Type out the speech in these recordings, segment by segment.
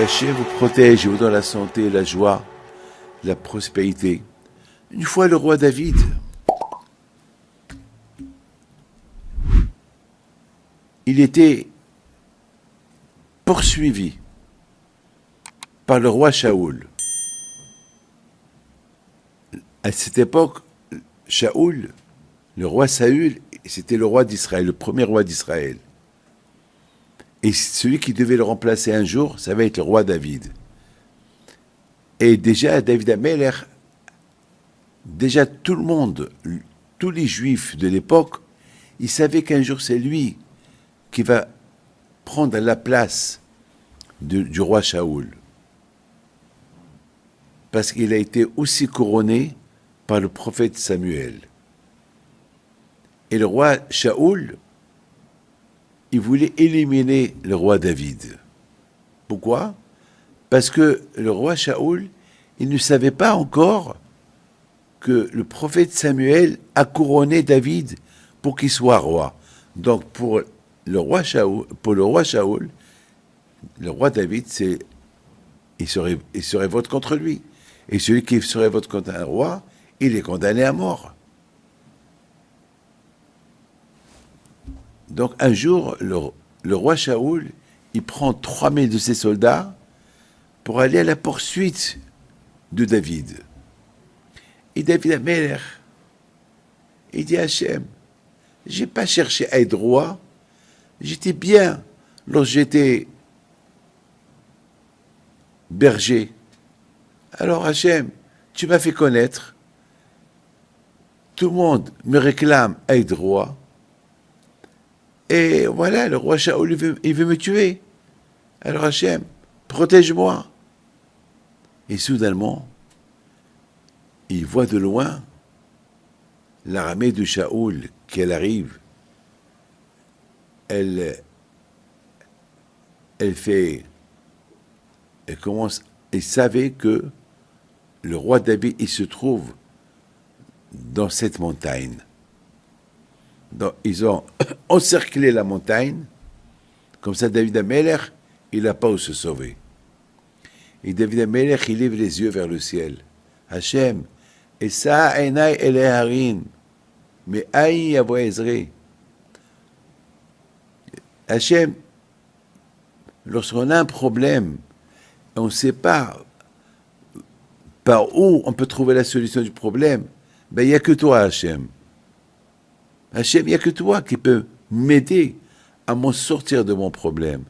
Hachem vous protège et vous donne la santé, la joie, la prospérité. Une fois le roi David, il était poursuivi par le roi Shaoul. À cette époque, Shaoul, le roi Saül, c'était le roi d'Israël, le premier roi d'Israël. Et celui qui devait le remplacer un jour, ça va être le roi David. Et déjà, David Ameller, déjà tout le monde, tous les juifs de l'époque, ils savaient qu'un jour c'est lui qui va prendre la place du roi Shaoul. Parce qu'il a été aussi couronné par le prophète Samuel. Et le roi Shaoul, il voulait éliminer le roi David. Pourquoi ? Parce que le roi Shaoul, il ne savait pas encore que le prophète Samuel a couronné David pour qu'il soit roi. Donc pour le roi Shaoul, le roi David, il serait vote contre lui. Et celui qui serait vote contre un roi, il est condamné à mort. Donc un jour, le roi Shaoul, il prend 3000 de ses soldats pour aller à la poursuite de David. Et David Ameller, il dit à Hachem, j'ai pas cherché à être roi, j'étais bien lorsque j'étais berger. Alors Hachem, tu m'as fait connaître, tout le monde me réclame à être roi, et voilà, le roi Shaoul, il veut me tuer. Alors Hachem, protège-moi. Et soudainement, il voit de loin l'armée de Shaoul qu'elle arrive. Elle commence, il savait que le roi David, il se trouve dans cette montagne. Donc, ils ont encerclé la montagne, comme ça David Ameller, il n'a pas où se sauver. Et David Ameller, il lève les yeux vers le ciel. Hachem, et ça, Enai Eleharin, mais Aïe Avo Ezri. Hachem, lorsqu'on a un problème, on ne sait pas par où on peut trouver la solution du problème, ben il n'y a que toi, Hachem. Hachem, il n'y a que toi qui peux m'aider à m'en sortir de mon problème.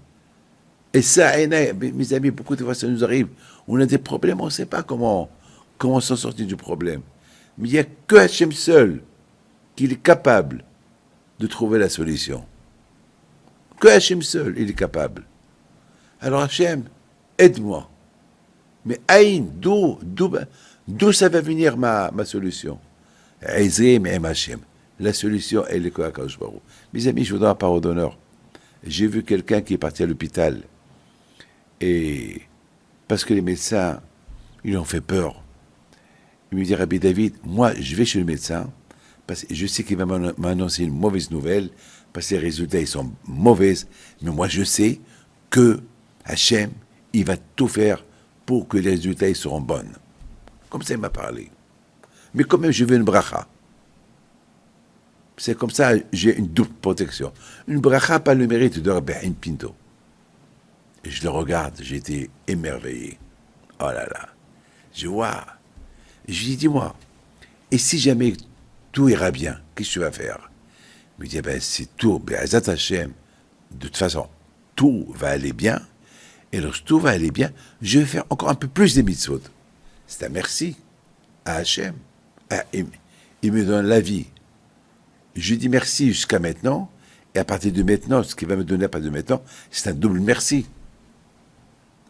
Et ça, mes amis, beaucoup de fois ça nous arrive. On a des problèmes, on ne sait pas comment s'en sortir du problème. Mais il n'y a que Hachem seul qui est capable de trouver la solution. Que Hachem seul, il est capable. Alors Hachem, aide-moi. Mais Aïn, d'où ça va venir ma solution? Aizé, mais Hachem. La solution, elle est quoi, Akadosh Baruch Hu. Mes amis, je vous donne la parole d'honneur. J'ai vu quelqu'un qui est parti à l'hôpital. Et parce que les médecins, ils ont fait peur. Il me dit, Rabbi David, moi, je vais chez le médecin, parce que je sais qu'il va m'annoncer une mauvaise nouvelle, parce que les résultats, ils sont mauvais, mais moi, je sais que Hachem, il va tout faire pour que les résultats, ils seront bons. Comme ça, il m'a parlé. Mais quand même, je veux une bracha. C'est comme ça, j'ai une double protection. Une bracha, pas le mérite de Rabbi Pinto. Et je le regarde, j'ai été émerveillé. Oh là là. Je vois. Et je lui dis, dis-moi, et si jamais tout ira bien, qu'est-ce que tu vas faire? Il me dit, c'est tout, Azat Hashem, de toute façon, tout va aller bien, et lorsque tout va aller bien, je vais faire encore un peu plus de mitzvot. C'est un merci à Hashem. Il me donne la vie. Je lui dis merci jusqu'à maintenant, et à partir de maintenant, ce qu'il va me donner à partir de maintenant, c'est un double merci.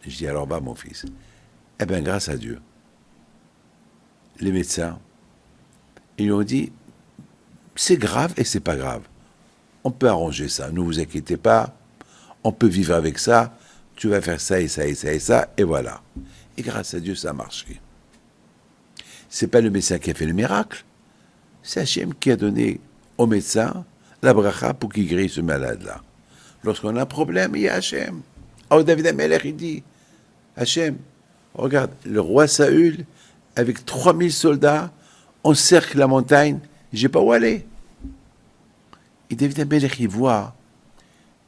Je dis, alors mon fils, eh bien, grâce à Dieu, les médecins, ils lui ont dit, c'est grave et c'est pas grave. On peut arranger ça, ne vous inquiétez pas, on peut vivre avec ça, tu vas faire ça et ça et ça et ça, et voilà. Et grâce à Dieu, ça a marché. C'est pas le médecin qui a fait le miracle, c'est Hachem qui a donné au médecin la bracha pour qu'il guérisse ce malade-là. Lorsqu'on a un problème, il y a Hachem. Alors David Ameller, il dit, Hachem, regarde, le roi Saül, avec 3000 soldats, encercle la montagne, j'ai pas où aller. Et David Amelech, il voit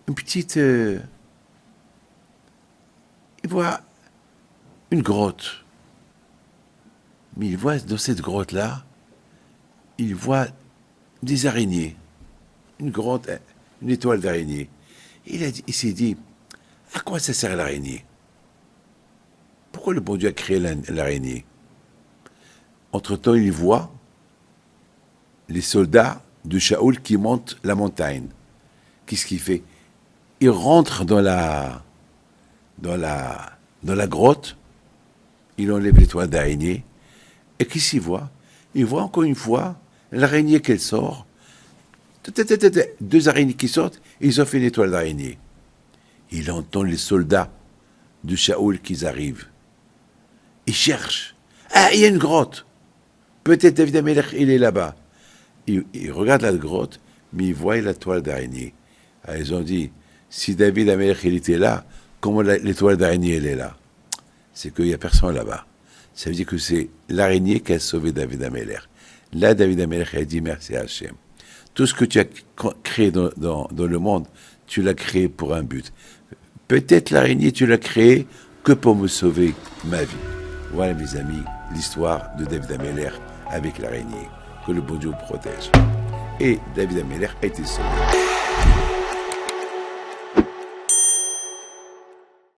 une petite... il voit une grotte. Mais il voit dans cette grotte-là, il voit des araignées. Une grotte, une étoile d'araignée. Il s'est dit, à quoi ça sert l'araignée? Pourquoi le bon Dieu a créé l'araignée? Entre-temps, il voit les soldats de Shaoul qui montent la montagne. Qu'est-ce qu'il fait? Il rentre dans la grotte, il enlève l'étoile d'araignée, et qu'est-ce qu'il voit? Il voit encore une fois l'araignée qu'elle sort, deux araignées qui sortent, et ils ont fait une étoile d'araignée. Il entend les soldats de Shaoul qui arrivent. Il cherche. Ah, il y a une grotte. Peut-être David Amelech, il est là-bas. Il regarde la grotte, mais il voit la toile d'araignée. Ah, ils ont dit, si David Amelech, il était là, comment l'étoile d'araignée, elle est là? C'est qu'il n'y a personne là-bas. Ça veut dire que c'est l'araignée qui a sauvé David Amelech. Là, David Amelech a dit, merci à Hachem. Tout ce que tu as créé dans le monde, tu l'as créé pour un but. Peut-être l'araignée, tu l'as créée que pour me sauver ma vie. Voilà, mes amis, l'histoire de David Amelech avec l'araignée. Que le bon Dieu protège. Et David Amelech a été sauvé.